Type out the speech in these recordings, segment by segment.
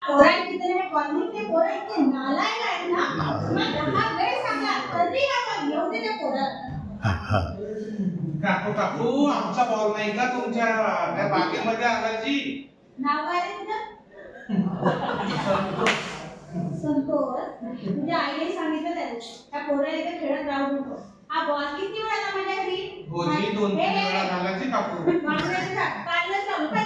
पोरांची तर हे कॉलनीतले पोरं इतके नालायक आहेत ना, मग 10 वेळ सांगा तरी आपण येऊ दे त्या पोराला. काकू काकू आमचा बॉल नाही का तुमच्या त्या बागेमध्ये आलाची? नाव काय रे तुझं? संतोष. तुझ्या आईने सांगितलं त्या पोरं इथे खेळत राहू नको. हा बॉल किती वेळा आला माझ्या घरी? होजी 2-3 वेळा झालाची काकू. काढलं चालू काय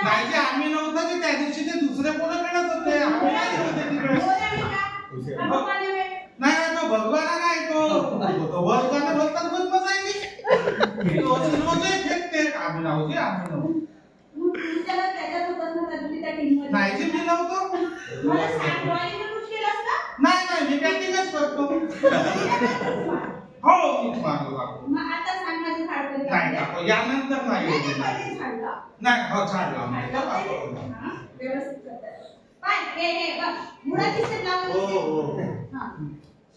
नाही जी आम्ही नव्हतं की त्या दिवशी ते दुसरे पोरं खेळत होते. आम्ही नाही होते तिकडे. नाही तो भगवाना नाही तो वर्गाने बोलतात बस बसायची. खेळते आम्ही नव्हते आम्ही नव्हतो. नाही जी मी नव्हतो. नाही नाही मी बॅटिंगच करतो. हो मी मारलो काकू. नाही काकू यानंतर नाही नाही हो छाडला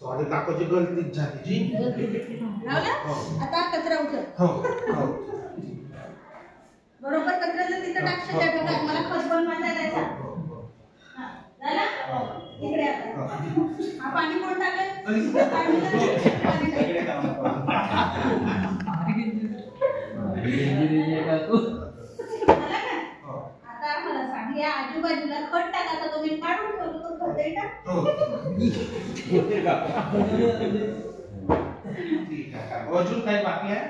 सॉरी काकूची गलतीच झाली जी. आता कचरा उचल. हो बरोबर कचऱ्याला तिथं टाकशील त्या डब्यात. मला खत पण माझा द्यायचा. झाला इकडे आता हा पाणी कोण टाकलं? आता मला सांग या आजूबाजूला खत टाकायचा तुम्ही काढून ठेवतो तो खत आहे का? अजून काही बाकी आहे?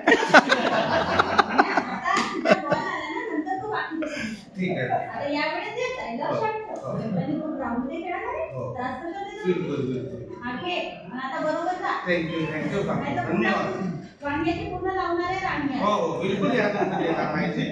ठीक आहे. आता यावेळेस येत आहे लक्षात ठेव. आणि कोण राहून दे खेळणार आहे जास्त आता बरोबर जा. थँक्यू धन्यवाद. वांग्याची पूर्ण लावणार आहे रांग्या. हो बिलकुल या माहिती.